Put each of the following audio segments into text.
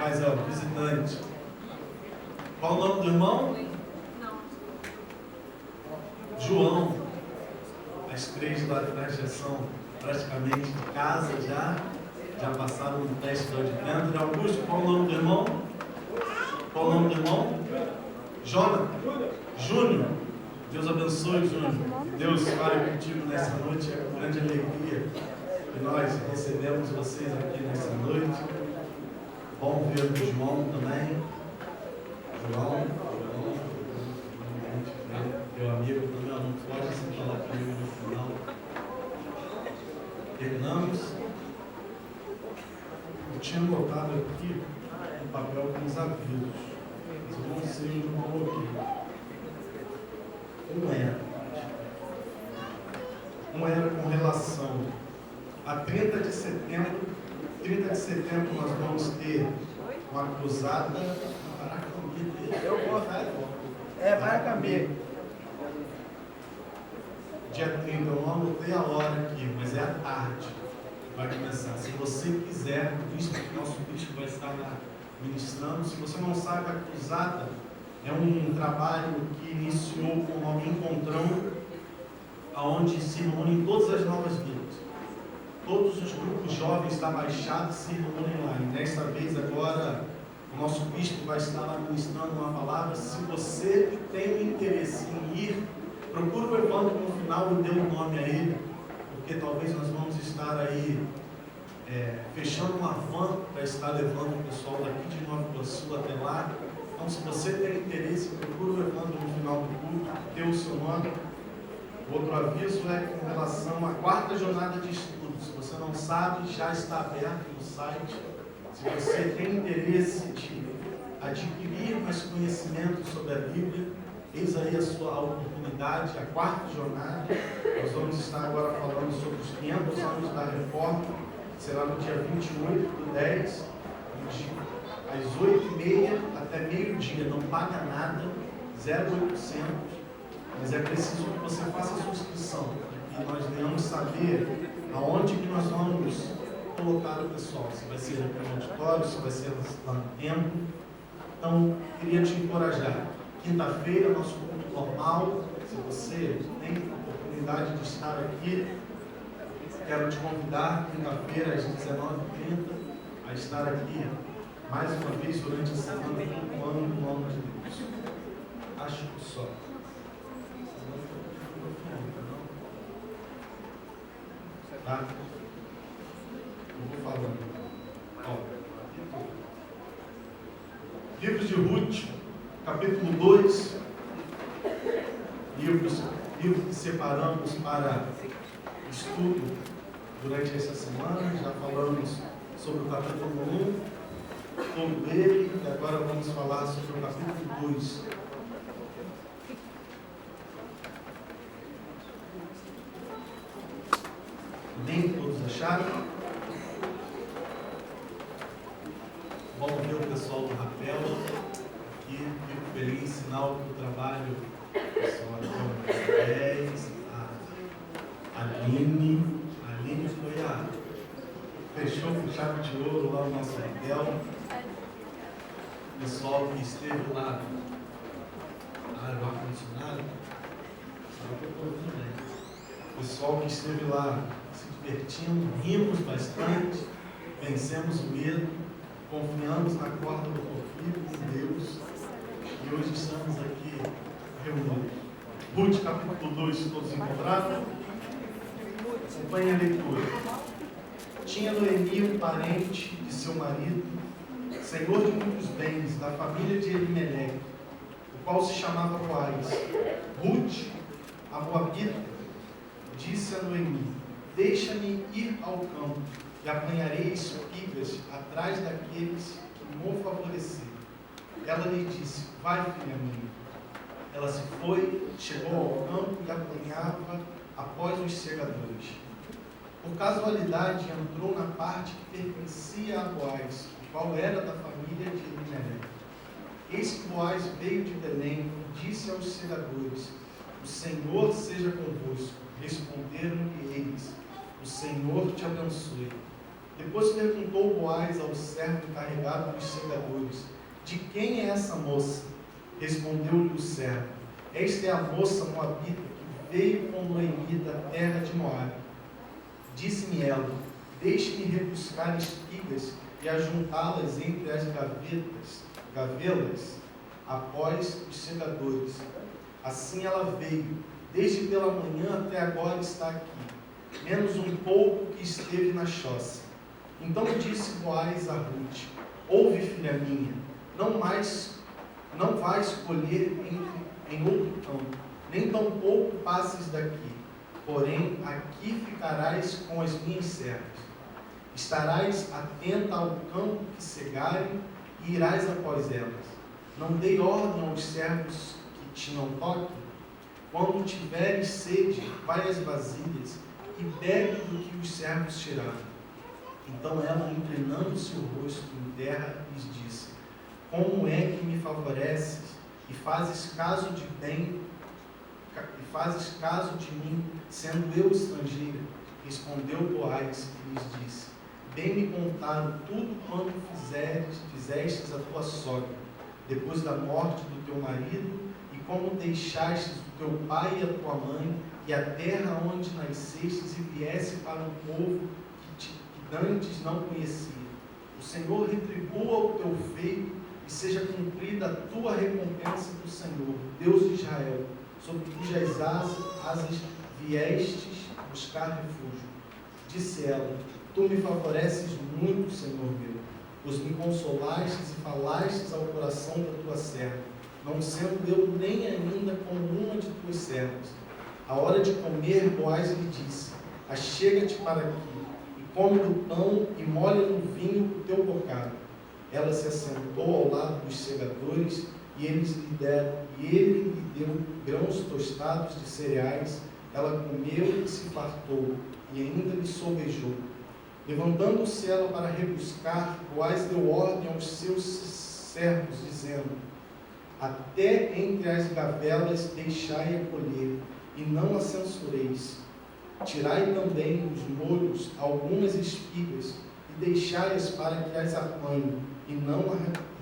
Mas é o visitante. Qual o nome do irmão? João. As três lá atrás já são praticamente de casa, já passaram no teste do advento. Augusto, qual o nome do irmão? Qual o nome do irmão? Jonathan. Júnior. Deus abençoe, Júnior. Deus fale contigo nessa noite. É com grande alegria que nós recebemos vocês aqui nessa noite. Bom ver o João também. João, meu amigo também, não pode se falar comigo no final. Terminamos. Eu tinha botado aqui um papel com os avisos. Mas eu não sei onde eu coloquei. Um era com relação a 30 de setembro. 30 de setembro nós vamos ter uma cruzada. Eu vou, Maracambê. Dia 30, eu não anotei a hora aqui, mas é à tarde. Vai começar. Se você quiser, nosso bispo vai estar lá ministrando. Se você não sabe, a cruzada é um trabalho que iniciou com o nome Encontrão, onde se reúnem todas as novas vidas. Todos os grupos jovens da Baixada se reúnem lá. E desta vez agora, o nosso bispo vai estar lá ministrando uma palavra. Se você tem interesse em ir, procura o Evandro no final e dê um nome a ele, porque talvez nós vamos estar aí fechando uma van para estar levando o pessoal daqui de Nova Iguaçu até lá. Então, se você tem interesse, procura o Evandro no final do culto, dê o seu nome. Outro aviso é com relação à 4ª jornada de estudos. Se você não sabe, já está aberto no site. Se você tem interesse de adquirir mais conhecimento sobre a Bíblia, eis aí a sua oportunidade, a 4ª jornada. Nós vamos estar agora falando sobre os 500 anos da Reforma. Será no dia 28/10, às 8h30 até meio-dia. Não paga nada, 0,800. Mas é preciso que você faça a sua inscrição e nós venhamos saber aonde que nós vamos colocar o pessoal. Se vai ser aqui no auditório, se vai ser lá no templo. Então, queria te encorajar. Quinta-feira, nosso culto normal. Se você tem a oportunidade de estar aqui, quero te convidar, quinta-feira, às 19h30, a estar aqui mais uma vez durante a semana, cultuando o nome de Deus. Acho que só. Tá? Eu vou falando. Livro de Ruth, capítulo 2. Livro que separamos para estudo durante essa semana. Já falamos sobre o capítulo 1, todo ele, e agora vamos falar sobre o capítulo 2. Nem todos acharam? Bom ver o pessoal do rapel aqui, fico feliz, sinal do trabalho do pessoal da 10, a Aline fechou com chave de ouro lá no nosso rapel. O pessoal que esteve lá na área do ar-condicionado, sabe que eu estou ouvindo bem. O pessoal que esteve lá se divertindo, rimos bastante, vencemos o medo, confiamos na corda do conflito com Deus e hoje estamos aqui reunidos. Ruth, capítulo 2, todos encontraram? Acompanhe a leitura. Tinha Noemi um parente de seu marido, senhor de muitos bens, da família de Elimeleque, o qual se chamava Boaz. Ruth, a moabita, disse a Noemi: deixa-me ir ao campo e apanharei espigas atrás daqueles que me favorecer. Ela lhe disse: vai, filha minha. Ela se foi, chegou ao campo e apanhava após os segadores. Por casualidade, entrou na parte que pertencia a Boaz, o qual era da família de Elimeleque. Eis que Boaz veio de Belém e disse aos segadores: o Senhor seja convosco. Responderam-lhe eles: o Senhor te abençoe. Depois perguntou Boaz ao servo encarregado dos segadores: de quem é essa moça? Respondeu-lhe o servo: esta é a moça moabita que veio com Noemi da terra de Moabe. Disse-me ela: deixe-me rebuscar espigas e ajuntá-las entre as gavelas após os segadores. Assim ela veio, desde pela manhã até agora está aqui, menos um pouco que esteve na choça. Então disse Boaz a Ruth: ouve, filha minha, não vais colher em outro campo, nem tampouco passes daqui, porém aqui ficarás com as minhas servas. Estarás atenta ao campo que cegarem e irás após elas. Não dei ordem aos servos que te não toquem? Quando tiveres sede, vai às vasilhas e bebe do que os servos tiraram. Então ela, inclinando-se o rosto em terra, lhes disse: como é que me favoreces e fazes caso de mim, sendo eu estrangeira? Respondeu Boaz e lhes disse: bem me contaram tudo quanto fizestes a tua sogra, depois da morte do teu marido, e como deixastes o teu pai e a tua mãe, e a terra onde nascestes, e viesse para um povo que dantes não conhecia. O Senhor retribua o teu feito, e seja cumprida a tua recompensa do Senhor, Deus de Israel, sob cujas asas viestes buscar refúgio. Disse ela: tu me favoreces muito, Senhor meu, pois me consolastes e falastes ao coração da tua serva, não sendo eu nem ainda como uma de tuas servas. À hora de comer, Boaz lhe disse: achega-te para aqui, e come do pão, e molha no vinho o teu bocado. Ela se assentou ao lado dos segadores, e ele lhe deu grãos tostados de cereais. Ela comeu e se fartou, e ainda lhe sobejou. Levantando-se ela para rebuscar, Boaz deu ordem aos seus servos, dizendo: até entre as gavelas deixai-a colher, e não a censureis. Tirai também os molhos algumas espigas, e deixai-as para que as apanhe, e não a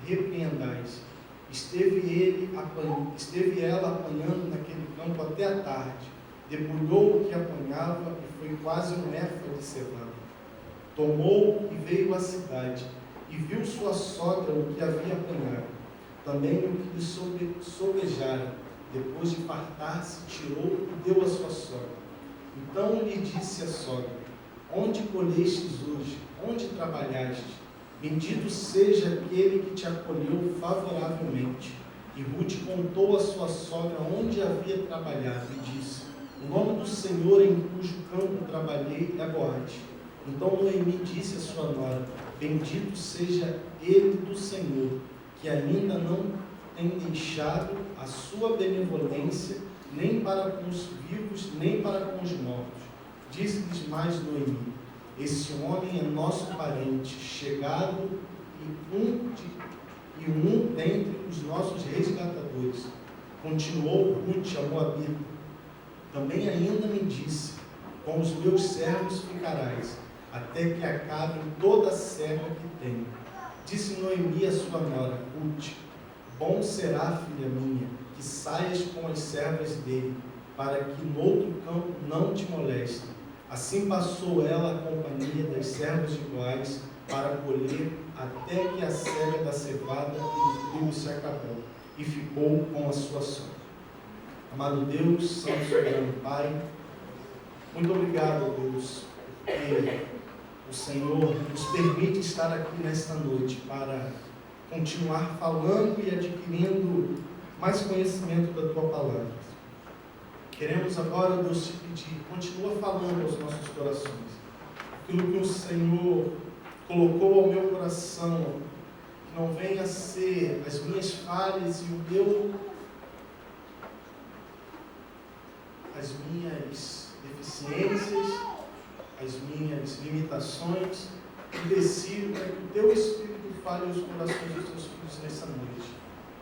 repreendais. Esteve ela apanhando naquele campo até a tarde, debulhou o que apanhava, e foi quase um éfa de cevada. Tomou e veio à cidade, e viu sua sogra o que havia apanhado, também o que lhe sobejara. Depois de fartar-se, tirou e deu à sua sogra. Então lhe disse a sogra: onde colhestes hoje? Onde trabalhaste? Bendito seja aquele que te acolheu favoravelmente. E Ruth contou à sua sogra onde havia trabalhado, e disse: o nome do Senhor em cujo campo trabalhei é Boaz. Então Noemi disse à sua nora: bendito seja ele do Senhor, que ainda não tem deixado a sua benevolência, nem para com os vivos, nem para com os mortos. Disse-lhes mais Noemi: esse homem é nosso parente, chegado, e um dentre os nossos resgatadores. Continuou Ruth, a moabita: também ainda me disse: com os meus servos ficarás, até que acabe toda a serva que tenho. Disse Noemi a sua nora, Ruth: bom será, filha minha, que saias com as servas dele, para que no outro campo não te moleste. Assim passou ela a companhia das servas de Boaz para colher, até que a cega da cevada e do trigo se acabou, e ficou com a sua sogra. Amado Deus, Santo Soberano Pai, muito obrigado, Deus, porque o Senhor nos permite estar aqui nesta noite para continuar falando e adquirindo mais conhecimento da Tua Palavra. Queremos agora, Deus, te pedir, continua falando aos nossos corações. Aquilo que o Senhor colocou ao meu coração, que não venha a ser as minhas falhas e as minhas deficiências, as minhas limitações, e decido para que o Teu Espírito fale aos corações dos Teus filhos nessa noite.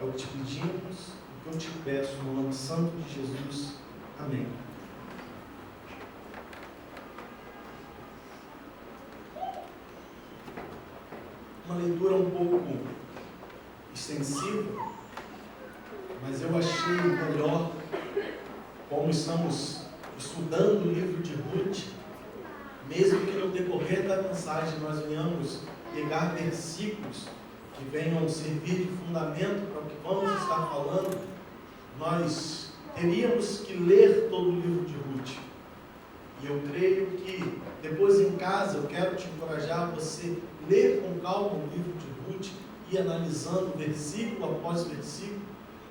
É o que te pedimos, o que eu te peço, no nome santo de Jesus. Amém. uma leitura um pouco extensiva, mas eu achei melhor, como estamos estudando o livro de Ruth, mesmo que no decorrer da mensagem nós venhamos pegar versículos que venham servir de fundamento para o que vamos estar falando, nós teríamos que ler todo o livro de Ruth. E eu creio que depois em casa eu quero te encorajar a você ler com calma o livro de Ruth e analisando versículo após versículo,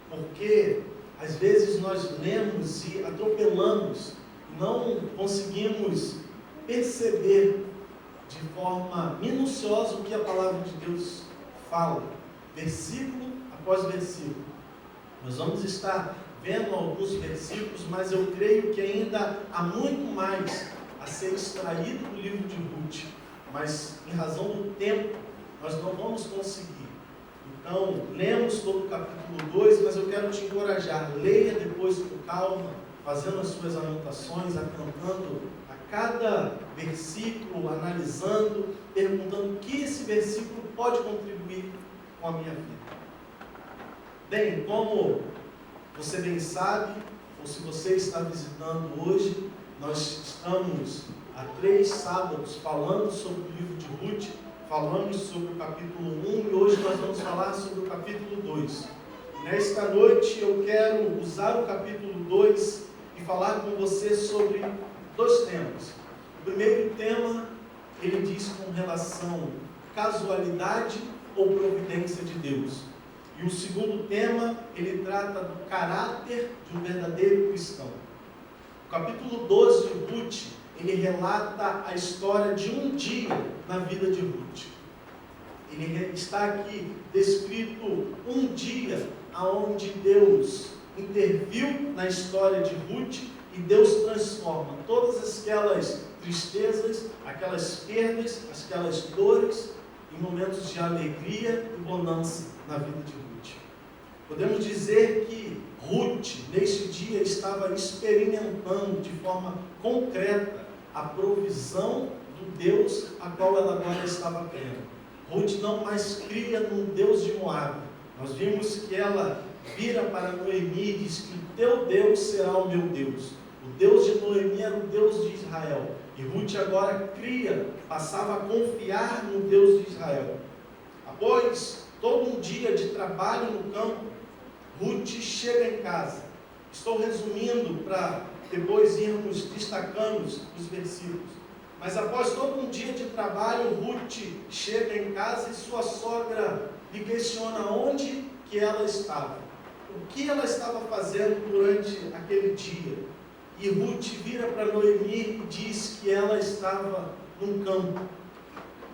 porque às vezes nós lemos e atropelamos, não conseguimos perceber de forma minuciosa o que a palavra de Deus fala, versículo após versículo. Nós vamos estar vendo alguns versículos, mas eu creio que ainda há muito mais a ser extraído do livro de Ruth, mas em razão do tempo nós não vamos conseguir. Então, lemos todo o capítulo 2, mas eu quero te encorajar, leia depois com calma, fazendo as suas anotações, atentando a cada versículo, analisando, perguntando o que esse versículo pode contribuir com a minha vida. Bem, como você bem sabe, ou se você está visitando hoje, nós estamos há 3 sábados falando sobre o livro de Ruth, falamos sobre o capítulo 1 e hoje nós vamos falar sobre o capítulo 2. Nesta noite eu quero usar o capítulo 2 e falar com você sobre 2 temas. O primeiro tema, ele diz com relação à casualidade ou providência de Deus. E o segundo tema, ele trata do caráter de um verdadeiro cristão. O capítulo 12 de Ruth, ele relata a história de um dia na vida de Ruth. Ele está aqui descrito um dia onde Deus interviu na história de Ruth e Deus transforma todas aquelas tristezas, aquelas perdas, aquelas dores em momentos de alegria e bonança na vida de Ruth. Podemos dizer que Ruth, neste dia, estava experimentando de forma concreta a provisão do Deus a qual ela agora estava crendo. Ruth não mais cria no Deus de Moabe. Nós vimos que ela vira para Noemi e diz que o teu Deus será o meu Deus. O Deus de Noemi era o Deus de Israel. E Ruth agora cria, passava a confiar no Deus de Israel. Após todo um dia de trabalho no campo, Ruth chega em casa. Estou resumindo para depois irmos destacando os versículos. Mas após todo um dia de trabalho, Ruth chega em casa e sua sogra lhe questiona onde que ela estava. O que ela estava fazendo durante aquele dia. E Ruth vira para Noemi e diz que ela estava num campo,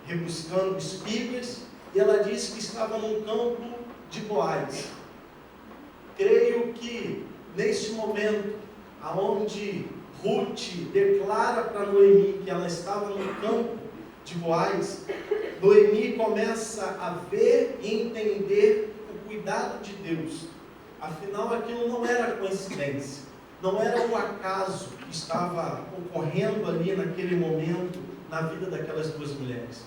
rebuscando espigas, e ela diz que estava num campo de Boaz. Creio que neste momento, aonde Ruth declara para Noemi que ela estava no campo de Boaz, Noemi começa a ver e entender o cuidado de Deus. Afinal, aquilo não era coincidência, não era um acaso que estava ocorrendo ali naquele momento na vida daquelas 2 mulheres.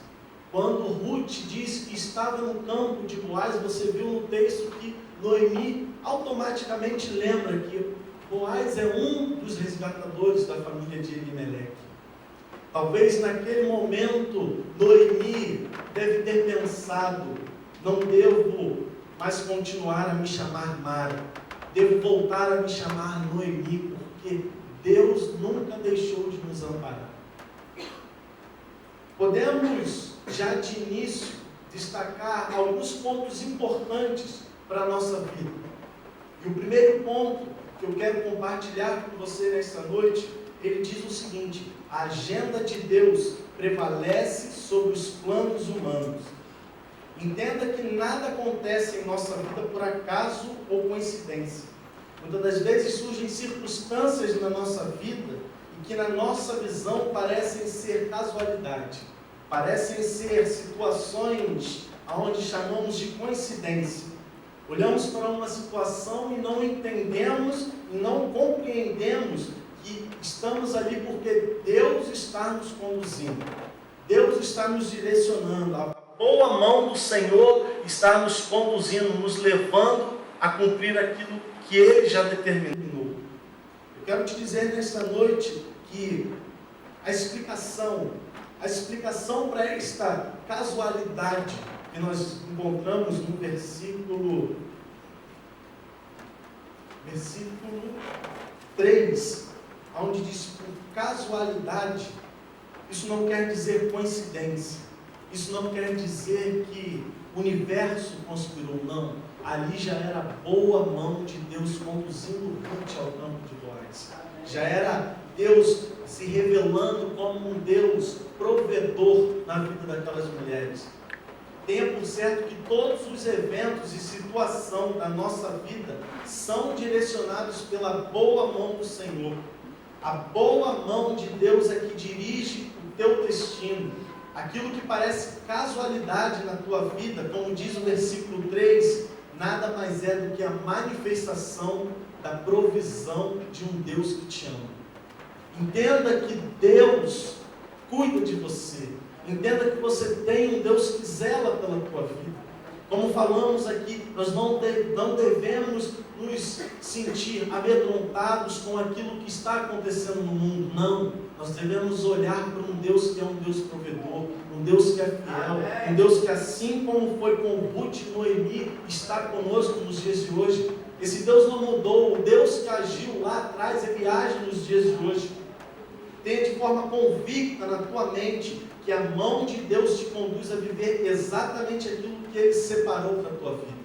Quando Ruth diz que estava no campo de Boaz, você viu no texto que Noemi automaticamente lembra que Boaz é um dos resgatadores da família de Elimeleque. Talvez naquele momento Noemi deve ter pensado: não devo mais continuar a me chamar Mara, devo voltar a me chamar Noemi, porque Deus nunca deixou de nos amparar. Podemos já de início destacar alguns pontos importantes para a nossa vida. E o primeiro ponto que eu quero compartilhar com você nesta noite, ele diz o seguinte: a agenda de Deus prevalece sobre os planos humanos. Entenda que nada acontece em nossa vida por acaso ou coincidência. Muitas das vezes surgem circunstâncias na nossa vida e que na nossa visão parecem ser casualidade, parecem ser situações onde chamamos de coincidência. Olhamos para uma situação e não entendemos e não compreendemos que estamos ali porque Deus está nos conduzindo. Deus está nos direcionando. A boa mão do Senhor está nos conduzindo, nos levando a cumprir aquilo que Ele já determinou. Eu quero te dizer nesta noite que a explicação para esta casualidade que nós encontramos no versículo 3, onde diz por casualidade, isso não quer dizer coincidência, isso não quer dizer que o universo conspirou, não. Ali já era a boa mão de Deus conduzindo Ruth ao campo de Boaz. Já era Deus se revelando como um Deus provedor na vida daquelas mulheres. Tenha por certo que todos os eventos e situação da nossa vida são direcionados pela boa mão do Senhor. A boa mão de Deus é que dirige o teu destino. Aquilo que parece casualidade na tua vida, como diz o versículo 3, nada mais é do que a manifestação da provisão de um Deus que te ama. Entenda que Deus cuida de você. Entenda que você tem um Deus que zela pela tua vida. Como falamos aqui, nós não devemos nos sentir amedrontados com aquilo que está acontecendo no mundo. Não, nós devemos olhar para um Deus que é um Deus provedor, um Deus que é fiel, um Deus que, assim como foi com Ruth e Noemi, está conosco nos dias de hoje. Esse Deus não mudou. O Deus que agiu lá atrás, Ele age nos dias de hoje. Tenha de forma convicta na tua mente que a mão de Deus te conduz a viver exatamente aquilo que Ele separou para a tua vida.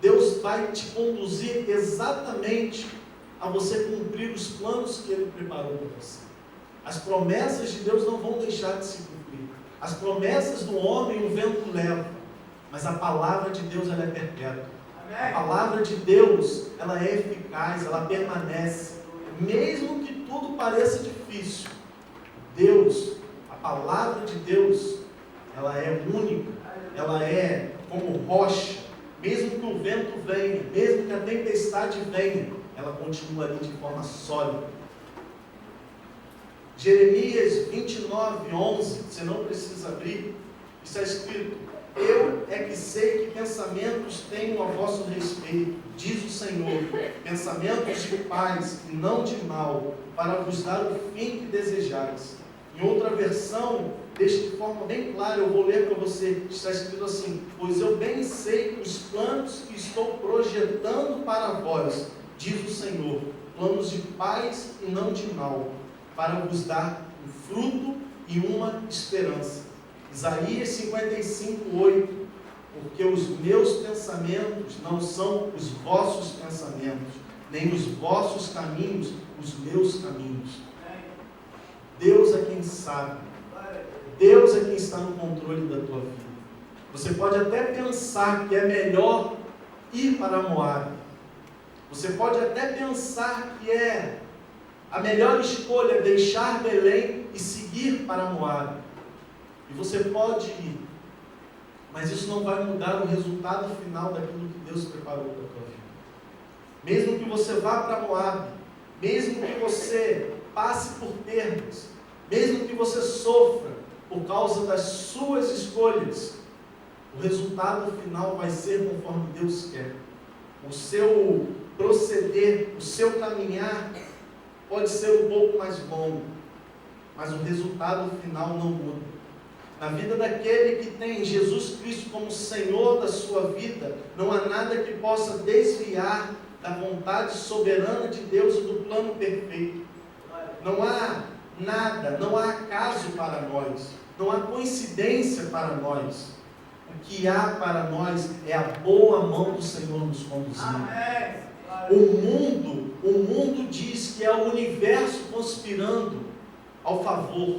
Deus vai te conduzir exatamente a você cumprir os planos que Ele preparou para você. As promessas de Deus não vão deixar de se cumprir. As promessas do homem o vento leva, mas a palavra de Deus ela é perpétua. A palavra de Deus ela é eficaz, ela permanece. Mesmo que tudo pareça difícil, Deus, a palavra de Deus, ela é única, ela é como rocha. Mesmo que o vento venha, mesmo que a tempestade venha, ela continua ali de forma sólida. Jeremias 29:11, você não precisa abrir, está escrito: eu é que sei que pensamentos tenho a vosso respeito, diz o Senhor, pensamentos de paz e não de mal, para vos dar o fim que desejais. Em outra versão, deixa de forma bem clara, eu vou ler para você, está escrito assim: pois eu bem sei os planos que estou projetando para vós, diz o Senhor, planos de paz e não de mal, para vos dar um fruto e uma esperança. Isaías 55:8, porque os meus pensamentos não são os vossos pensamentos, nem os vossos caminhos os meus caminhos. Deus é quem sabe, Deus é quem está no controle da tua vida. Você pode até pensar que é melhor ir para Moabe, você pode até pensar que é a melhor escolha deixar Belém e seguir para Moabe. E você pode ir, mas isso não vai mudar o resultado final daquilo que Deus preparou para a tua vida. Mesmo que você vá para Moabe, mesmo que você passe por perdas, mesmo que você sofra por causa das suas escolhas, o resultado final vai ser conforme Deus quer. O seu proceder, o seu caminhar pode ser um pouco mais longo, mas o resultado final não muda. Na vida daquele que tem Jesus Cristo como Senhor da sua vida, não há nada que possa desviar da vontade soberana de Deus e do plano perfeito. Não há nada, não há acaso para nós, não há coincidência para nós. O que há para nós é a boa mão do Senhor nos conduzindo. O mundo diz que é o universo conspirando ao favor,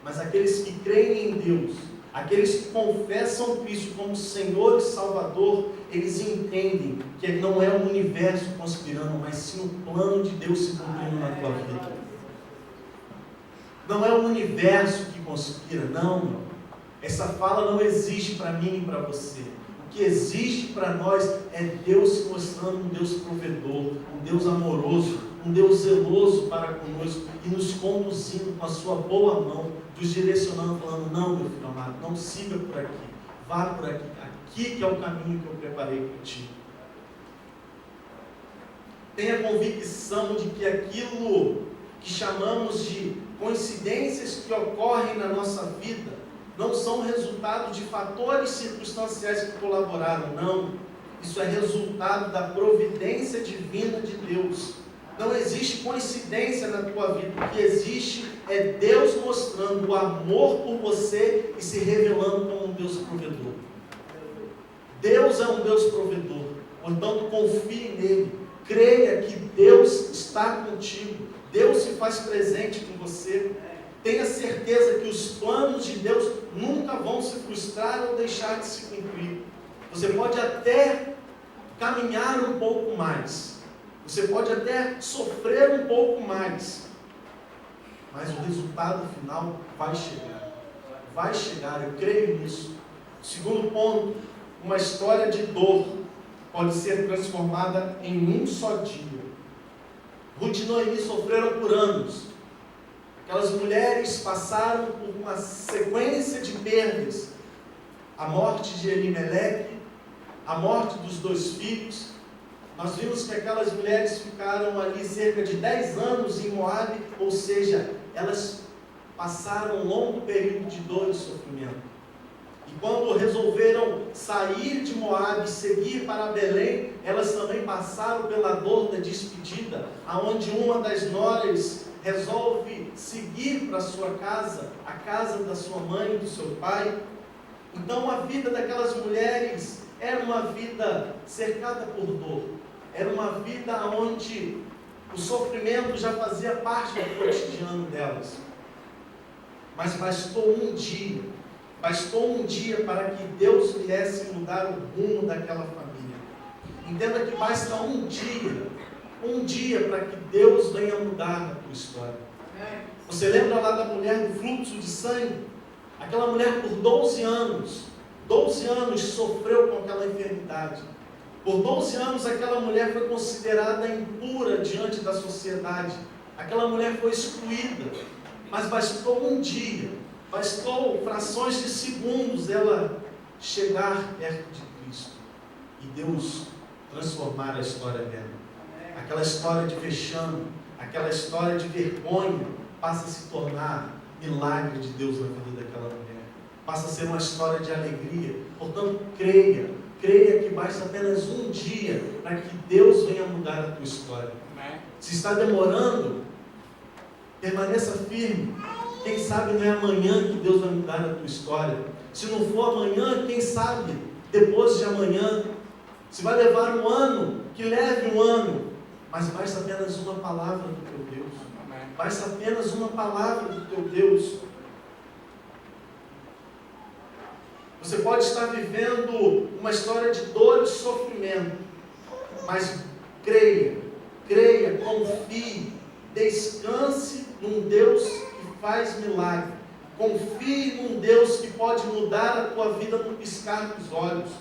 mas aqueles que creem em Deus, aqueles que confessam Cristo como Senhor e Salvador, eles entendem que não é o universo conspirando, mas sim o plano de Deus se cumprindo na tua vida. Não é o universo que conspira, não. Essa fala não existe para mim e para você. O que existe para nós é Deus se mostrando um Deus provedor, um Deus amoroso, um Deus zeloso para conosco e nos conduzindo com a sua boa mão, nos direcionando, falando, não, meu filho amado, não siga por aqui, vá por aqui, aqui que é o caminho que eu preparei para ti. Tenha convicção de que aquilo que chamamos de coincidências que ocorrem na nossa vida não são resultado de fatores circunstanciais que colaboraram, não. Isso é resultado da providência divina de Deus. Não existe coincidência na tua vida. O que existe é Deus mostrando o amor por você e se revelando como um Deus provedor. Deus é um Deus provedor. Portanto, confie nele. Creia que Deus está contigo. Deus se faz presente com você. Tenha certeza que os planos de Deus nunca vão se frustrar ou deixar de se cumprir. Você pode até caminhar um pouco mais. Você pode até sofrer um pouco mais. Mas o resultado final vai chegar. Vai chegar, eu creio nisso. Segundo ponto, uma história de dor pode ser transformada em um só dia. Ruth e Noemi sofreram por anos. Aquelas mulheres passaram por uma sequência de perdas. A morte de Elimeleque, a morte dos 2 filhos. Nós vimos que aquelas mulheres ficaram ali cerca de 10 anos em Moabe, ou seja, elas passaram um longo período de dor e sofrimento. E quando resolveram sair de Moabe e seguir para Belém, elas também passaram pela dor da despedida, aonde uma das noras resolve seguir para sua casa, a casa da sua mãe, do seu pai. Então a vida daquelas mulheres era uma vida cercada por dor. Era uma vida onde o sofrimento já fazia parte do cotidiano delas. Mas bastou um dia para que Deus viesse mudar o rumo daquela família. Entenda que basta um dia para que Deus venha mudar a tua história. Você lembra lá da mulher do fluxo de sangue? Aquela mulher por 12 anos sofreu com aquela enfermidade. Por 12 anos aquela mulher foi considerada impura diante da sociedade. Aquela mulher foi excluída. Mas bastou um dia, bastou frações de segundos ela chegar perto de Cristo. E Deus transformar a história dela. Aquela história de vexame, aquela história de vergonha, passa a se tornar milagre de Deus na vida daquela mulher. Passa a ser uma história de alegria. Portanto, creia que basta apenas um dia para que Deus venha mudar a tua história. Se está demorando, permaneça firme. Quem sabe não é amanhã que Deus vai mudar a tua história. Se não for amanhã, quem sabe depois de amanhã. Se vai levar um ano, que leve um ano. Mas basta apenas uma palavra do teu Deus. Basta apenas uma palavra do teu Deus. Você pode estar vivendo uma história de dor e sofrimento, mas creia, confie, descanse num Deus que faz milagre. Confie num Deus que pode mudar a tua vida no piscar dos olhos.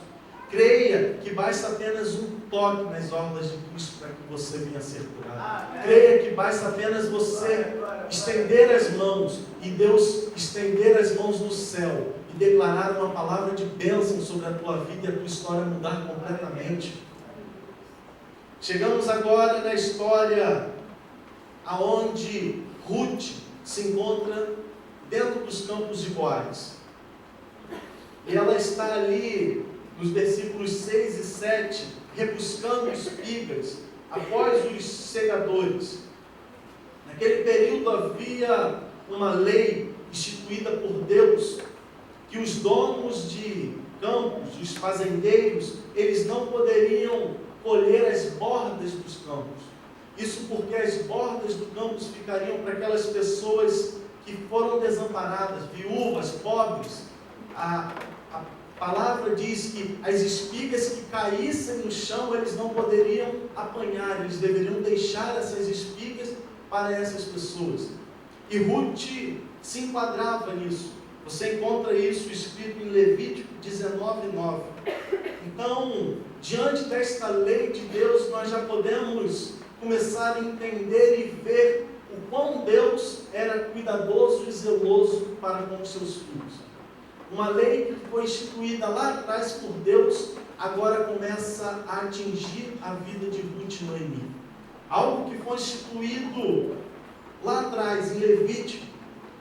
Creia que basta apenas um toque nas orlas de Cristo para que você venha a ser curado. Creia que basta apenas você estender as mãos e Deus estender as mãos no céu e declarar uma palavra de bênção sobre a tua vida e a tua história mudar completamente. Chegamos agora na história aonde Ruth se encontra dentro dos campos de Boaz. E ela está ali nos versículos 6 e 7, rebuscando espigas após os segadores. Naquele período havia uma lei instituída por Deus, que os donos de campos, os fazendeiros, eles não poderiam colher as bordas dos campos. Isso porque as bordas do campo ficariam para aquelas pessoas que foram desamparadas, viúvas, pobres. A palavra diz que as espigas que caíssem no chão, eles não poderiam apanhar, eles deveriam deixar essas espigas para essas pessoas. E Ruth se enquadrava nisso. Você encontra isso escrito em Levítico 19:9. Então, diante desta lei de Deus, nós já podemos começaram a entender e ver o quão Deus era cuidadoso e zeloso para com os seus filhos. Uma lei que foi instituída lá atrás por Deus, agora começa a atingir a vida de Ruth e Noemi. Algo que foi instituído lá atrás, em Levítico,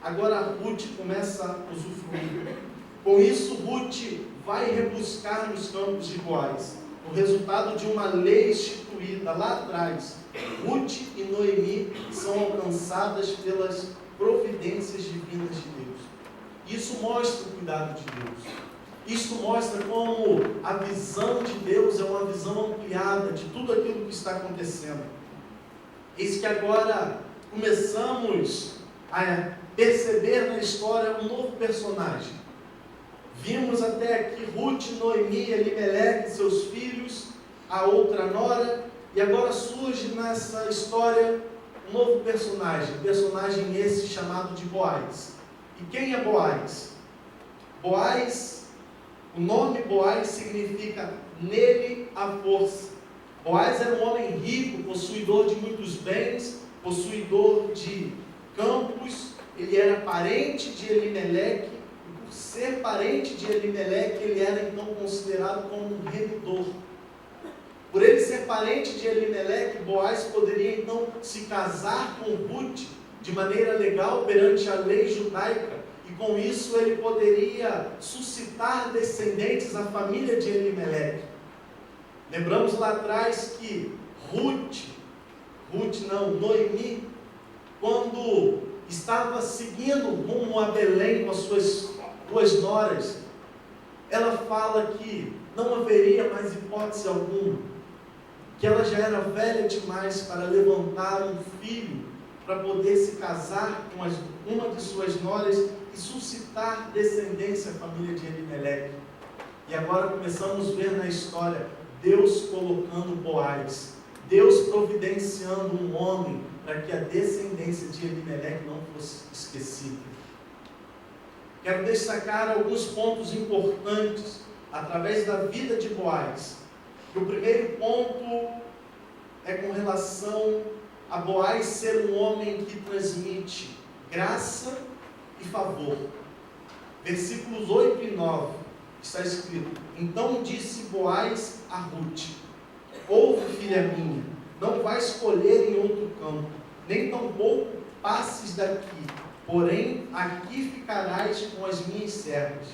agora Ruth começa a usufruir. Com isso, Ruth vai rebuscar nos campos de Boaz. O resultado de uma lei instituída lá atrás, Ruth e Noemi são alcançadas pelas providências divinas de Deus. Isso mostra o cuidado de Deus. Isso mostra como a visão de Deus é uma visão ampliada de tudo aquilo que está acontecendo. Eis que agora começamos a perceber na história um novo personagem. Vimos até aqui Ruth, Noemi, Elimeleque, seus filhos, a outra nora, e agora surge nessa história um novo personagem esse chamado de Boaz. E quem é Boaz? Boaz, o nome Boaz significa nele a força. Boaz era um homem rico, possuidor de muitos bens, possuidor de campos, ele era parente de Elimeleque, e por ser parente de Elimeleque, ele era então considerado como um remidor. Por ele ser parente de Elimeleque, Boaz poderia então se casar com Ruth de maneira legal perante a lei judaica, e com isso ele poderia suscitar descendentes à família de Elimeleque. Lembramos lá atrás que Noemi, quando estava seguindo rumo a Belém com as suas duas noras, ela fala que não haveria mais hipótese alguma, que ela já era velha demais para levantar um filho, para poder se casar com uma de suas noras e suscitar descendência à família de Elimeleque. E agora começamos a ver na história Deus colocando Boaz, Deus providenciando um homem para que a descendência de Elimeleque não fosse esquecida. Quero destacar alguns pontos importantes através da vida de Boaz. O primeiro ponto é com relação a Boaz ser um homem que transmite graça e favor. Versículos 8 e 9 está escrito: então disse Boaz a Ruth: ouve, filha minha, não vais colher em outro campo, nem tampouco passes daqui, porém aqui ficarás com as minhas servas.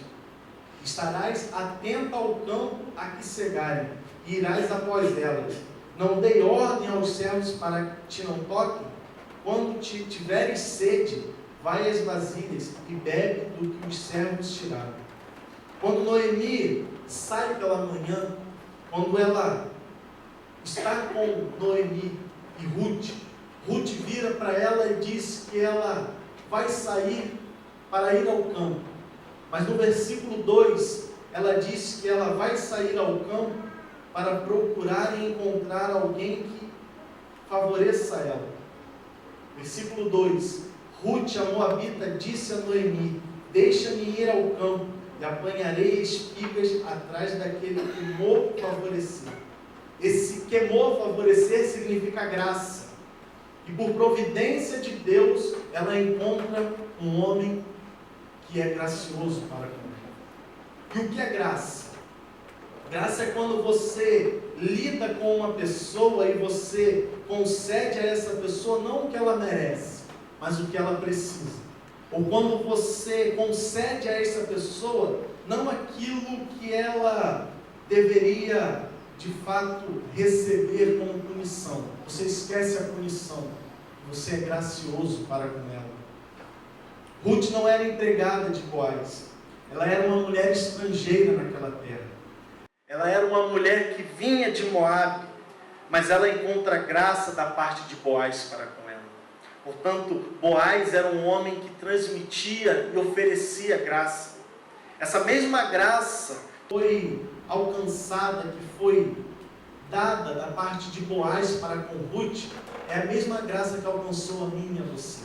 Estarás atenta ao campo a que cegarem, e irás após elas. Não dei ordem aos servos para que te não toquem? Quando te tiveres sede, vai às vasilhas e bebe do que os servos tiraram. Quando Noemi sai pela manhã, quando ela está com Noemi e Ruth vira para ela e diz que ela vai sair para ir ao campo. Mas no versículo 2, ela diz que ela vai sair ao campo para procurar e encontrar alguém que favoreça ela. Versículo 2, Ruth, a moabita, disse a Noemi: deixa-me ir ao campo e apanharei espigas atrás daquele que mo favorecer. Esse que mo favorecer significa graça. E por providência de Deus, ela encontra um homem que é gracioso para com ela. E o que é graça? Graça é quando você lida com uma pessoa e você concede a essa pessoa não o que ela merece, mas o que ela precisa. Ou quando você concede a essa pessoa não aquilo que ela deveria de fato receber como punição. Você esquece a punição. Você é gracioso para com ela. Ruth não era empregada de Boaz. Ela era uma mulher estrangeira naquela terra. Ela era uma mulher que vinha de Moabe, mas ela encontra graça da parte de Boaz para com ela. Portanto, Boaz era um homem que transmitia e oferecia graça. Essa mesma graça foi alcançada, que foi dada da parte de Boaz para com Ruth, é a mesma graça que alcançou a mim e a você.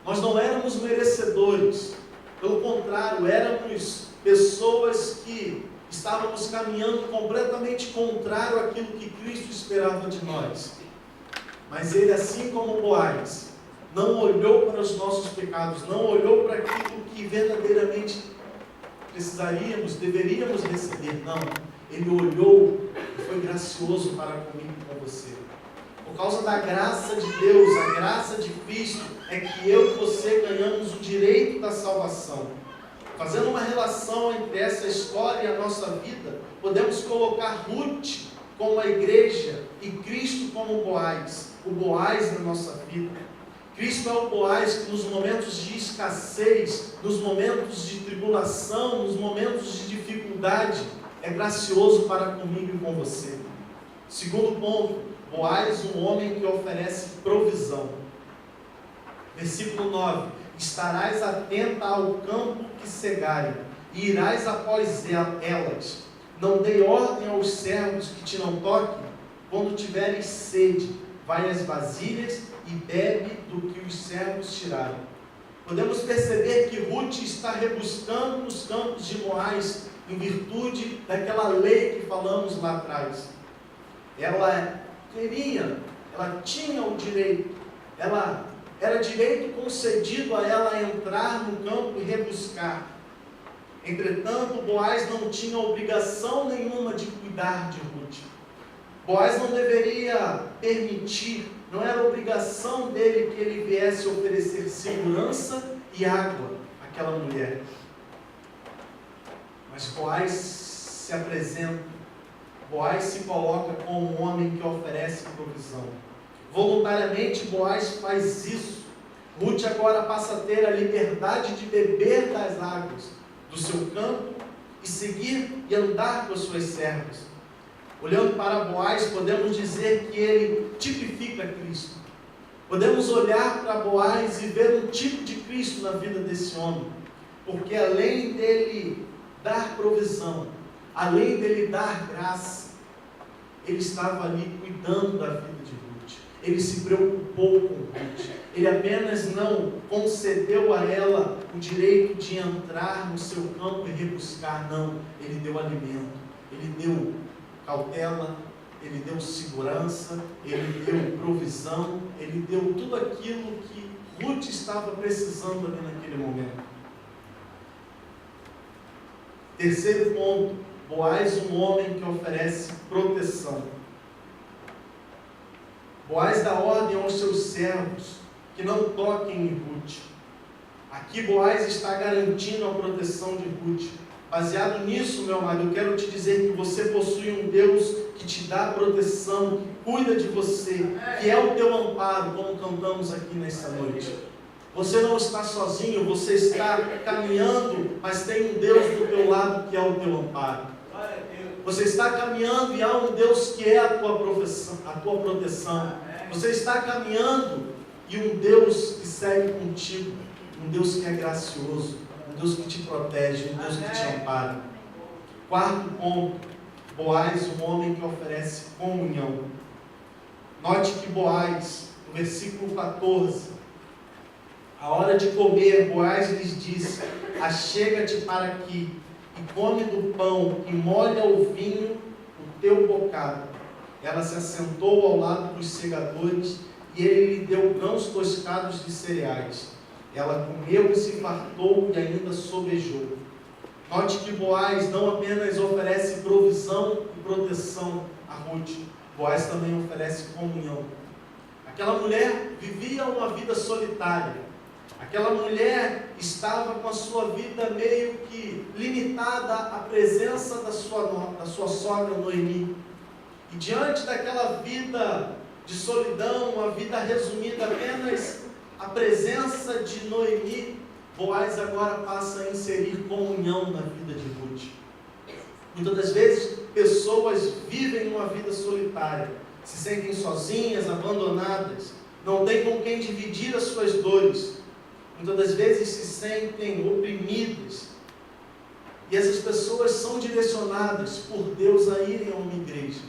Nós não éramos merecedores, pelo contrário, éramos pessoas que estávamos caminhando completamente contrário àquilo que Cristo esperava de nós. Mas ele, assim como Boaz, não olhou para os nossos pecados, não olhou para aquilo que verdadeiramente precisaríamos, deveríamos receber. Não, ele olhou e foi gracioso para comigo e com você. Por causa da graça de Deus, a graça de Cristo, é que eu e você ganhamos o direito da salvação. Fazendo uma relação entre essa história e a nossa vida, podemos colocar Ruth como a igreja e Cristo como Boaz, o Boaz na nossa vida. Cristo é o Boaz que nos momentos de escassez, nos momentos de tribulação, nos momentos de dificuldade, é gracioso para comigo e com você. Segundo ponto, Boaz, um homem que oferece provisão. Versículo 9: estarás atenta ao campo que cegarem, e irás após elas. Não dei ordem aos servos que te não toquem. Quando tiveres sede, vai às vasilhas e bebe do que os servos tiraram. Podemos perceber que Ruth está rebuscando nos campos de Boaz, em virtude daquela lei que falamos lá atrás. Ela tinha o direito, era direito concedido a ela entrar no campo e rebuscar. Entretanto, Boaz não tinha obrigação nenhuma de cuidar de Ruth. Boaz não deveria permitir, não era obrigação dele que ele viesse oferecer segurança e água àquela mulher. Mas Boaz se apresenta, Boaz se coloca como um homem que oferece provisão. Voluntariamente Boaz faz isso. Ruth agora passa a ter a liberdade de beber das águas do seu campo e seguir e andar com as suas servas. Olhando para Boaz, podemos dizer que ele tipifica Cristo. Podemos olhar para Boaz e ver um tipo de Cristo na vida desse homem, porque além dele dar provisão, além dele dar graça, ele estava ali cuidando da vida de Ruth. Ele se preocupou com Ruth. Ele apenas não concedeu a ela o direito de entrar no seu campo e rebuscar, não. Ele deu alimento, ele deu cautela, ele deu segurança, ele deu provisão, ele deu tudo aquilo que Ruth estava precisando ali naquele momento. Terceiro ponto, Boaz, um homem que oferece proteção. Boaz dá ordem aos seus servos que não toquem em Ruth. Aqui Boaz está garantindo a proteção de Ruth. Baseado nisso, meu amado, eu quero te dizer que você possui um Deus que te dá proteção, que cuida de você, que é o teu amparo, como cantamos aqui nesta noite. Você não está sozinho, você está caminhando, mas tem um Deus do teu lado que é o teu amparo. Você está caminhando e há um Deus que é a tua proteção. Você está caminhando e um Deus que segue contigo, um Deus que é gracioso, um Deus que te protege, um Deus que te ampara. Quarto ponto, Boaz, um homem que oferece comunhão. Note que Boaz, no versículo 14, a hora de comer, Boaz lhes disse: achega-te para aqui, e come do pão, e molha o vinho o teu bocado. Ela se assentou ao lado dos segadores, e ele lhe deu grãos tostados de cereais. Ela comeu e se fartou, e ainda sobejou. Note que Boaz não apenas oferece provisão e proteção a Ruth, Boaz também oferece comunhão. Aquela mulher vivia uma vida solitária. Aquela mulher estava com a sua vida meio que limitada à presença da sua sogra Noemi. E diante daquela vida de solidão, uma vida resumida apenas à presença de Noemi, Boaz agora passa a inserir comunhão na vida de Ruth. Muitas das vezes, pessoas vivem uma vida solitária, se sentem sozinhas, abandonadas, não têm com quem dividir as suas dores. Muitas das vezes se sentem oprimidas. E essas pessoas são direcionadas por Deus a irem a uma igreja.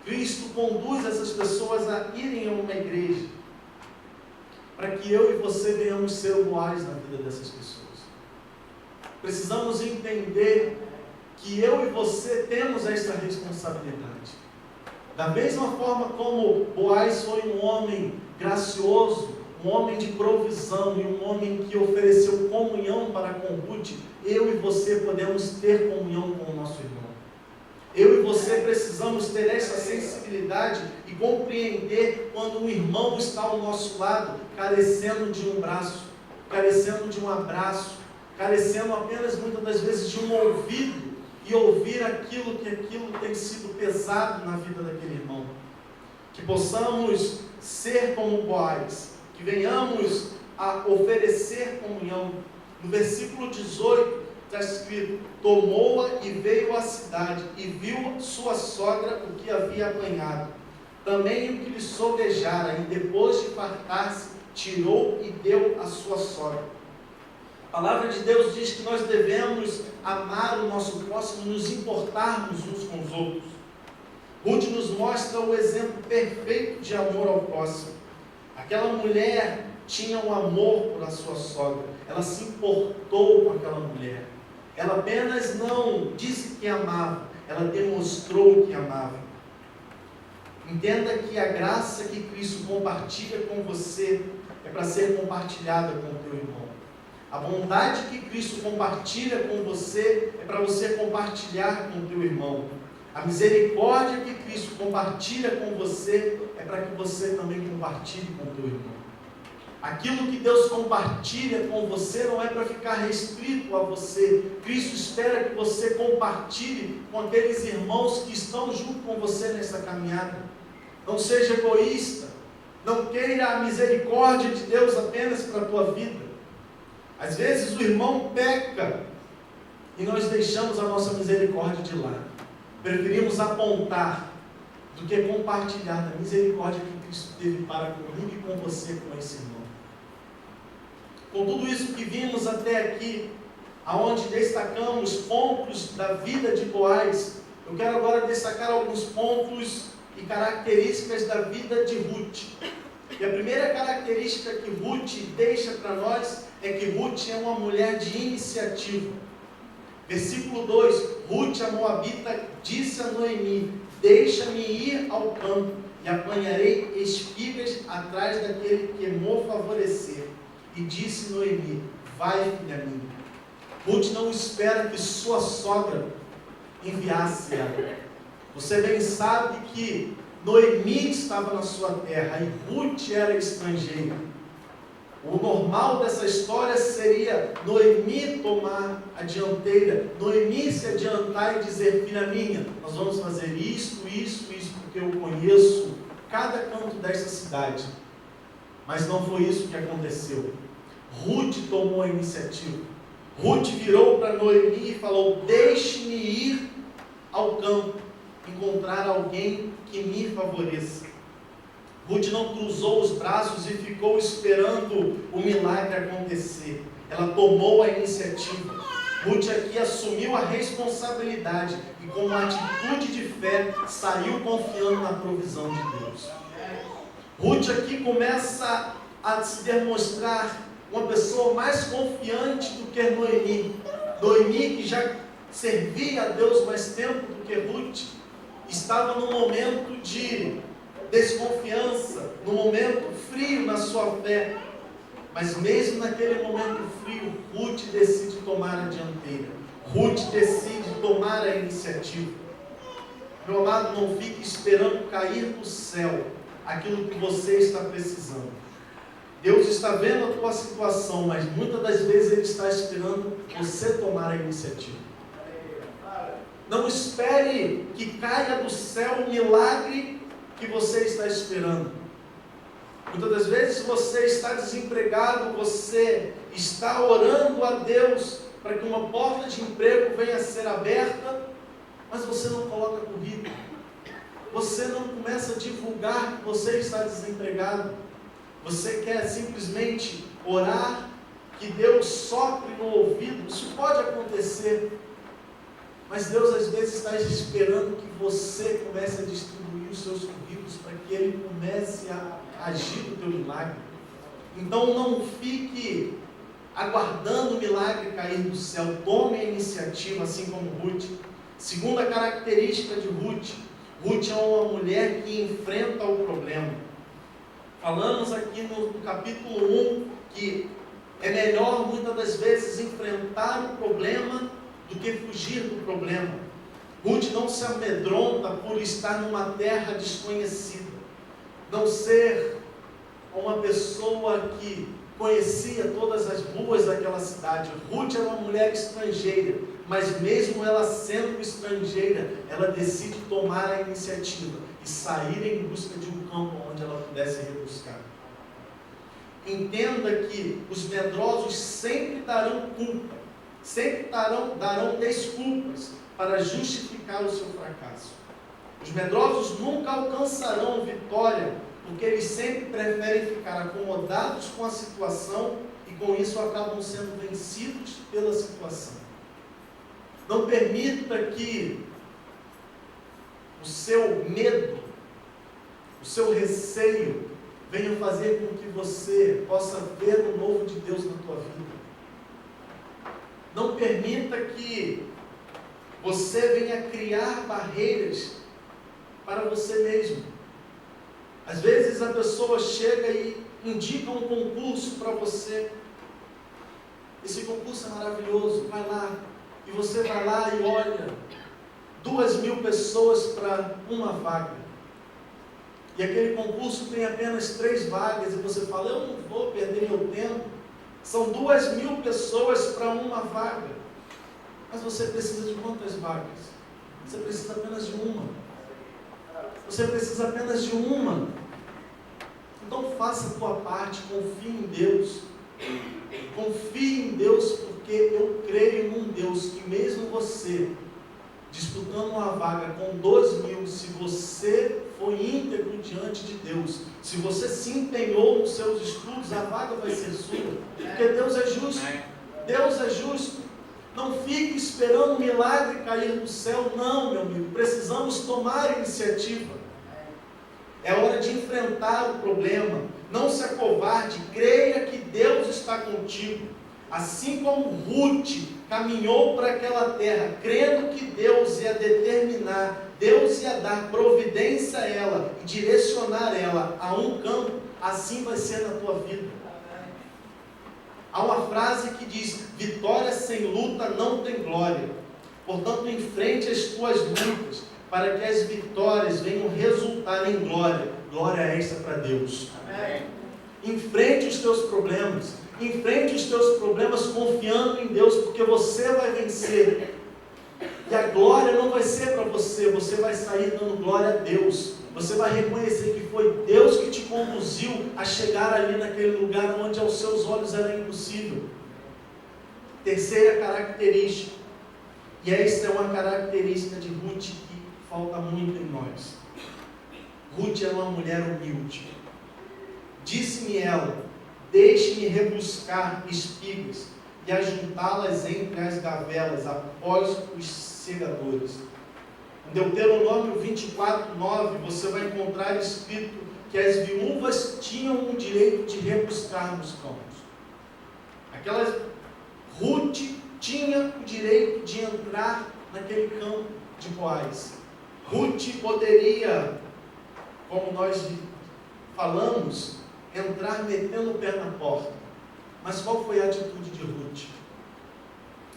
Cristo conduz essas pessoas a irem a uma igreja, para que eu e você venhamos ser o Boaz na vida dessas pessoas. Precisamos entender que eu e você temos esta responsabilidade. Da mesma forma como Boaz foi um homem gracioso, um homem de provisão e um homem que ofereceu comunhão para com Ruth, eu e você podemos ter comunhão com o nosso irmão. Eu e você precisamos ter essa sensibilidade e compreender quando um irmão está ao nosso lado, carecendo de um braço, carecendo de um abraço, carecendo apenas muitas das vezes de um ouvido, e ouvir aquilo tem sido pesado na vida daquele irmão. Que possamos ser como Boaz, que venhamos a oferecer comunhão. No versículo 18 está escrito: tomou-a e veio à cidade, e viu sua sogra o que havia apanhado, também o que lhe sovejara, e depois de fartar-se, tirou e deu à sua sogra. A palavra de Deus diz que nós devemos amar o nosso próximo, nos importarmos uns com os outros. Ruth nos mostra o exemplo perfeito de amor ao próximo. Aquela mulher tinha um amor por a sua sogra, ela se importou com aquela mulher. Ela apenas não disse que amava, ela demonstrou que amava. Entenda que a graça que Cristo compartilha com você é para ser compartilhada com o teu irmão. A bondade que Cristo compartilha com você é para você compartilhar com o teu irmão. A misericórdia que Cristo compartilha com você é para que você também compartilhe com o teu irmão. Aquilo que Deus compartilha com você não é para ficar restrito a você. Cristo espera que você compartilhe com aqueles irmãos que estão junto com você nessa caminhada. Não seja egoísta. Não queira a misericórdia de Deus apenas para a tua vida. Às vezes o irmão peca e nós deixamos a nossa misericórdia de lado. Preferimos apontar do que compartilhar da misericórdia que Cristo teve para comigo e com você, com esse irmão. Com tudo isso que vimos até aqui, aonde destacamos pontos da vida de Boaz, eu quero agora destacar alguns pontos e características da vida de Ruth. E a primeira característica que Ruth deixa para nós é que Ruth é uma mulher de iniciativa. Versículo 2: Ruth, a moabita, disse a Noemi: deixa-me ir ao campo e apanharei espigas atrás daquele que me favorecer. E disse Noemi: vai, filha minha. Ruth não espera que sua sogra enviasse ela. Você bem sabe que Noemi estava na sua terra e Ruth era estrangeira. O normal dessa história seria Noemi tomar a dianteira, Noemi se adiantar e dizer: filha minha, nós vamos fazer isso, porque eu conheço cada canto desta cidade. Mas não foi isso que aconteceu. Ruth tomou a iniciativa. Ruth virou para Noemi e falou: deixe-me ir ao campo, encontrar alguém que me favoreça. Ruth não cruzou os braços e ficou esperando o milagre acontecer. Ela tomou a iniciativa. Ruth aqui assumiu a responsabilidade e com uma atitude de fé saiu confiando na provisão de Deus. Ruth aqui começa a se demonstrar uma pessoa mais confiante do que Noemi. Noemi, que já servia a Deus mais tempo do que Ruth, estava num momento de desconfiança, num momento frio na sua fé. Mas mesmo naquele momento frio, Ruth decide tomar a dianteira. Ruth decide tomar a iniciativa. Meu amado, não fique esperando cair do céu aquilo que você está precisando. Deus está vendo a tua situação, mas muitas das vezes Ele está esperando você tomar a iniciativa. Não espere que caia do céu o milagre que você está esperando. Muitas das vezes você está desempregado, você está orando a Deus para que uma porta de emprego venha a ser aberta, mas você não coloca currículo. Você não começa a divulgar que você está desempregado. Você quer simplesmente orar, que Deus sopre no ouvido. Isso pode acontecer. Mas Deus às vezes está esperando que você comece a distribuir os seus currículos para que Ele comece a agir no teu milagre. Então não fique aguardando o milagre cair do céu. Tome a iniciativa, assim como Ruth. Segunda característica de Ruth: Ruth é uma mulher que enfrenta o problema. Falamos aqui no capítulo 1 que é melhor muitas das vezes enfrentar o problema do que fugir do problema. Ruth não se amedronta por estar numa terra desconhecida, não ser uma pessoa que conhecia todas as ruas daquela cidade. Ruth era uma mulher estrangeira, mas mesmo ela sendo estrangeira, ela decide tomar a iniciativa e sair em busca de um campo onde ela pudesse rebuscar. Entenda que os medrosos sempre darão culpa, sempre darão desculpas para justificar o seu fracasso. Os medrosos nunca alcançarão vitória, porque eles sempre preferem ficar acomodados com a situação e com isso acabam sendo vencidos pela situação. Não permita que o seu medo, o seu receio venha fazer com que você possa ver o novo de Deus na tua vida. Não permita que você venha criar barreiras para você mesmo. Às vezes a pessoa chega e indica um concurso para você. Esse concurso é maravilhoso, vai lá. E você vai lá e olha, 2.000 pessoas para uma vaga. E aquele concurso tem apenas 3 vagas, e você fala, eu não vou perder meu tempo. São 2.000 pessoas para uma vaga. Mas você precisa de quantas vagas? Você precisa apenas de uma. Você precisa apenas de uma. Então faça a tua parte, confie em Deus. Confie em Deus, porque eu creio num Deus que mesmo você disputando uma vaga com 2.000, se você foi íntegro diante de Deus, se você se empenhou nos seus estudos, a vaga vai ser sua, porque Deus é justo. Deus é justo. Não fique esperando um milagre cair do céu, não, meu amigo. Precisamos tomar iniciativa. É hora de enfrentar o problema. Não se acovarde, creia que Deus está contigo. Assim como Ruth caminhou para aquela terra, crendo que Deus ia determinar, Deus ia dar providência a ela e direcionar ela a um campo, assim vai ser na tua vida. Há uma frase que diz, vitória sem luta não tem glória. Portanto, enfrente as tuas lutas, para que as vitórias venham resultar em glória. Glória extra para Deus. Amém. Enfrente os teus problemas. Enfrente os teus problemas confiando em Deus, porque você vai vencer. E a glória não vai ser para você, você vai sair dando glória a Deus. Você vai reconhecer que foi Deus que te conduziu a chegar ali naquele lugar onde aos seus olhos era impossível. Terceira característica, e esta é uma característica de Ruth que falta muito em nós. Ruth era uma mulher humilde. Disse-me ela, deixe-me rebuscar espigas e ajuntá-las entre as gavelas após os segadores. Em Deuteronômio 24:9, você vai encontrar escrito que as viúvas tinham o direito de rebuscar nos campos. Ruth tinha o direito de entrar naquele campo de Boaz. Ruth poderia, como nós falamos, entrar metendo o pé na porta. Mas qual foi a atitude de Ruth?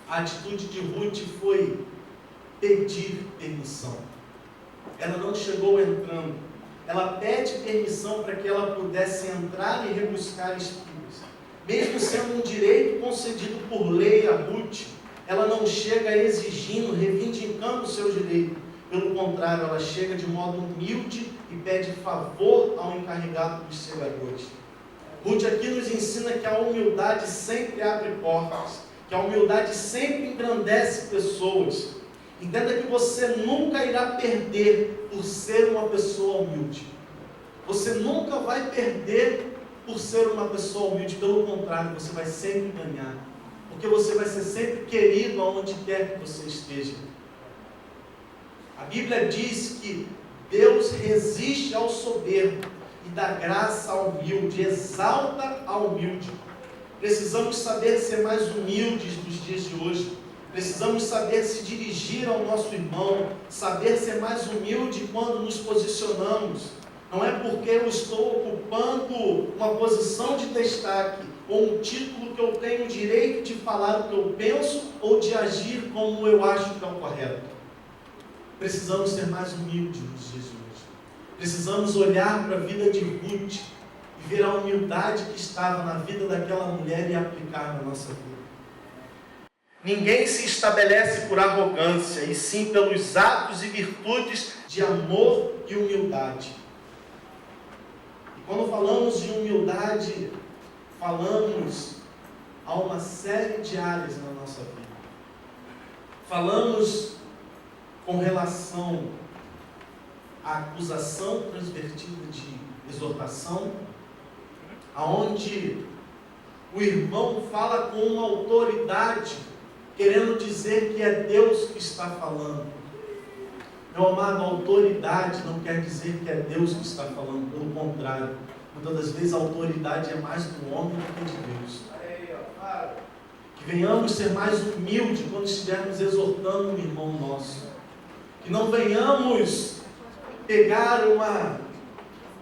A atitude de Ruth foi pedir permissão. Ela não chegou entrando. Ela pede permissão para que ela pudesse entrar e rebuscar espigas. Mesmo sendo um direito concedido por lei a Ruth, ela não chega exigindo, reivindicando o seu direito. Pelo contrário, ela chega de modo humilde e pede favor ao encarregado dos segadores. Ruth aqui nos ensina que a humildade sempre abre portas, que a humildade sempre engrandece pessoas. Entenda que você nunca irá perder por ser uma pessoa humilde. Você nunca vai perder por ser uma pessoa humilde. Pelo contrário, você vai sempre ganhar. Porque você vai ser sempre querido aonde quer que você esteja. A Bíblia diz que Deus resiste ao soberbo e dá graça ao humilde, exalta ao humilde. Precisamos saber ser mais humildes nos dias de hoje. Precisamos saber se dirigir ao nosso irmão, saber ser mais humilde quando nos posicionamos. Não é porque eu estou ocupando uma posição de destaque ou um título que eu tenho o direito de falar o que eu penso ou de agir como eu acho que é o correto. Precisamos ser mais humildes nos dias de hoje. Precisamos olhar para a vida de Ruth e ver a humildade que estava na vida daquela mulher e aplicar na nossa vida. Ninguém se estabelece por arrogância, e sim pelos atos e virtudes de amor e humildade. E quando falamos de humildade, falamos a uma série de áreas na nossa vida. Falamos com relação à acusação transvertida de exortação, aonde o irmão fala com uma autoridade, querendo dizer que é Deus que está falando. Meu amado, autoridade não quer dizer que é Deus que está falando, pelo contrário. Muitas das vezes a autoridade é mais do homem do que de Deus. Que venhamos ser mais humildes quando estivermos exortando um irmão nosso. Que não venhamos pegar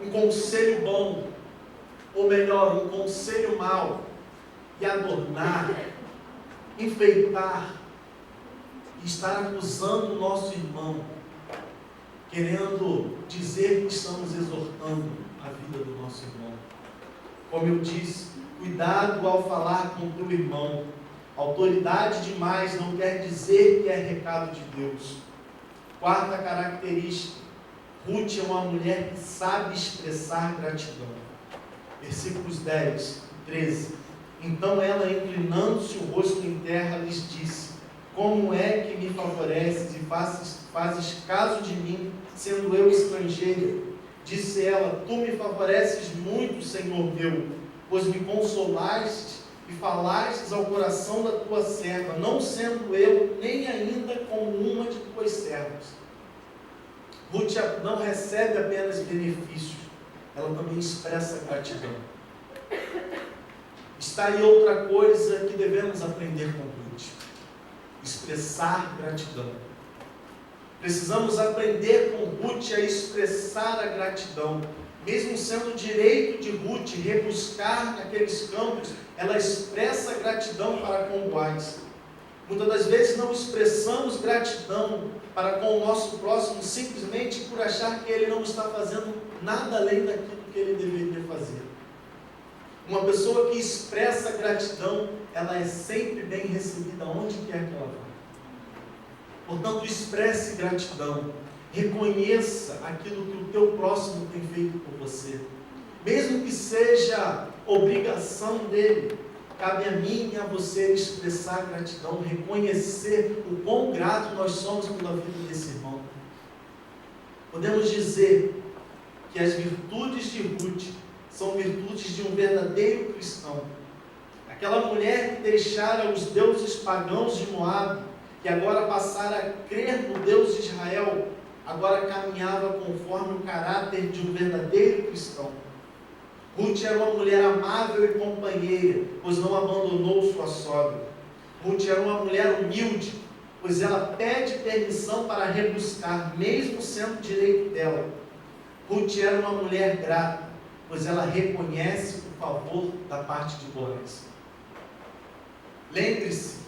um conselho bom, ou melhor, um conselho mau, e adornar, enfeitar, e estar acusando o nosso irmão, querendo dizer que estamos exortando a vida do nosso irmão. Como eu disse, cuidado ao falar com o teu irmão. Autoridade demais não quer dizer que é recado de Deus. Quarta característica, Ruth é uma mulher que sabe expressar gratidão. Versículos 10 e 13. Então ela, inclinando-se o rosto em terra, lhes disse: como é que me favoreces e fazes caso de mim, sendo eu estrangeira? Disse ela: tu me favoreces muito, Senhor meu, pois me consolaste e falastes ao coração da tua serva, não sendo eu nem ainda como uma de tuas servas. Ruth não recebe apenas benefícios, ela também expressa gratidão. Está aí outra coisa que devemos aprender com Ruth: expressar gratidão. Precisamos aprender com Ruth a expressar a gratidão. Mesmo sendo direito de Ruth rebuscar naqueles campos, ela expressa gratidão para com Boaz. Muitas das vezes não expressamos gratidão para com o nosso próximo simplesmente por achar que ele não está fazendo nada além daquilo que ele deveria fazer. Uma pessoa que expressa gratidão, ela é sempre bem recebida onde quer que ela vá. Portanto, expresse gratidão. Reconheça aquilo que o teu próximo tem feito por você. Mesmo que seja obrigação dele, cabe a mim e a você expressar gratidão, reconhecer o quão grato nós somos pela vida desse irmão. Podemos dizer que as virtudes de Ruth são virtudes de um verdadeiro cristão. Aquela mulher que deixara os deuses pagãos de Moabe, que agora passara a crer no Deus de Israel, agora caminhava conforme o caráter de um verdadeiro cristão. Ruth era uma mulher amável e companheira, pois não abandonou sua sogra. Ruth era uma mulher humilde, pois ela pede permissão para rebuscar, mesmo sendo direito dela. Ruth era uma mulher grata, pois ela reconhece o favor da parte de Boaz. Lembre-se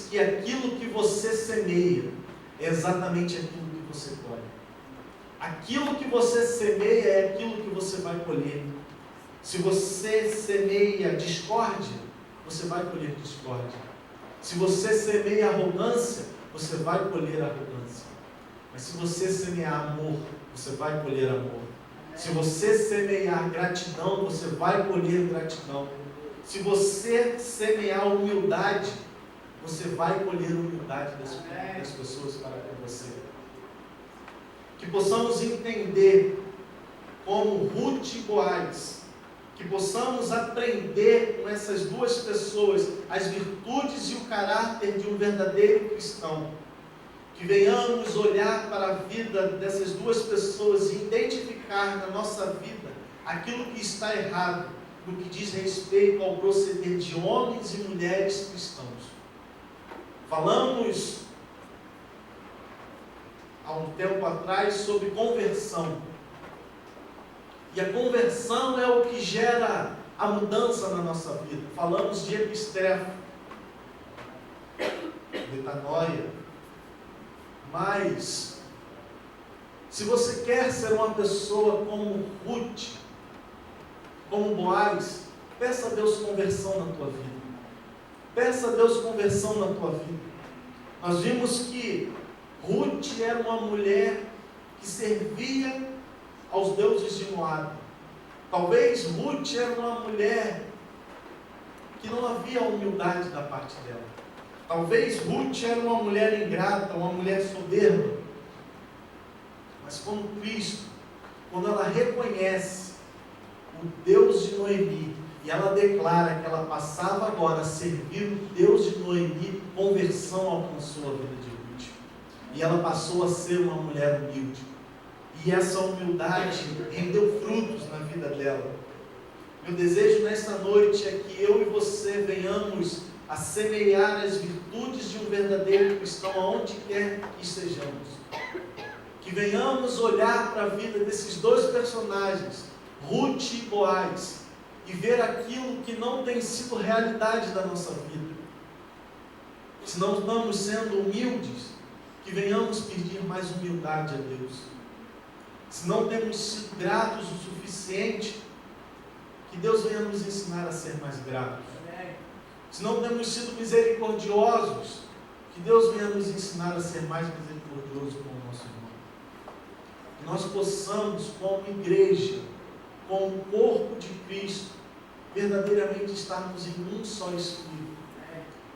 que aquilo que você semeia é exatamente aquilo que você colhe. Aquilo que você semeia é aquilo que você vai colher. Se você semeia discórdia, você vai colher discórdia. Se você semeia arrogância, você vai colher arrogância. Mas se você semear amor, você vai colher amor. Se você semear gratidão, você vai colher gratidão. Se você semear humildade, você vai colher humildade das pessoas para com você. Que possamos entender como Ruth e Boaz, que possamos aprender com essas duas pessoas as virtudes e o caráter de um verdadeiro cristão. Que venhamos olhar para a vida dessas duas pessoas e identificar na nossa vida aquilo que está errado no que diz respeito ao proceder de homens e mulheres cristãos. Falamos há um tempo atrás sobre conversão. E a conversão é o que gera a mudança na nossa vida. Falamos de epistrefo, metanoia. Mas, se você quer ser uma pessoa como Ruth, como Boaz, peça a Deus conversão na tua vida. Peça a Deus conversão na tua vida. Nós vimos que Ruth era uma mulher que servia aos deuses de Moabe. Talvez Ruth era uma mulher que não havia humildade da parte dela. Talvez Ruth era uma mulher ingrata, uma mulher soberba. Mas como Cristo, quando ela reconhece o Deus de Noemi, e ela declara que ela passava agora a servir o Deus de Noemi, conversão alcançou a vida de Ruth. E ela passou a ser uma mulher humilde. E essa humildade rendeu frutos na vida dela. Meu desejo nesta noite é que eu e você venhamos a semear as virtudes de um verdadeiro cristão aonde quer que estejamos. Que venhamos olhar para a vida desses dois personagens, Ruth e Boaz, e ver aquilo que não tem sido realidade da nossa vida. Se não estamos sendo humildes, que venhamos pedir mais humildade a Deus. Se não temos sido gratos o suficiente, que Deus venha nos ensinar a ser mais gratos. Se não temos sido misericordiosos, que Deus venha nos ensinar a ser mais misericordioso com o nosso irmão. Que nós possamos, como igreja, como corpo de Cristo, verdadeiramente estarmos em um só Espírito.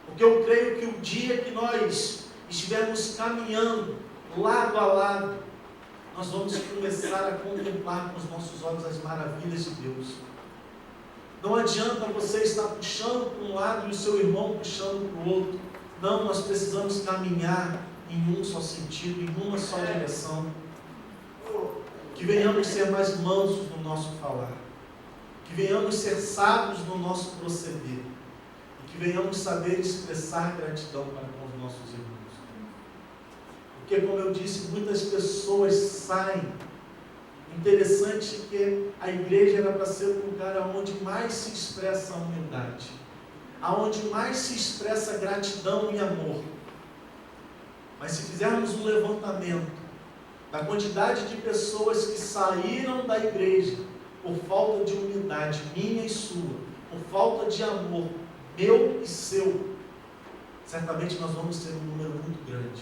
Porque eu creio que o dia que nós estivermos caminhando lado a lado, nós vamos começar a contemplar com os nossos olhos as maravilhas de Deus. Não adianta você estar puxando para um lado e o seu irmão puxando para o outro. Não, nós precisamos caminhar em um só sentido, em uma só direção. Que venhamos ser mais mansos no nosso falar. Que venhamos ser sábios no nosso proceder. E que venhamos saber expressar gratidão para com os nossos irmãos. Porque, como eu disse, muitas pessoas saem. Interessante que a igreja era para ser o lugar onde mais se expressa a humildade, aonde mais se expressa gratidão e amor. Mas se fizermos um levantamento da quantidade de pessoas que saíram da igreja por falta de humildade minha e sua, por falta de amor meu e seu, certamente nós vamos ter um número muito grande.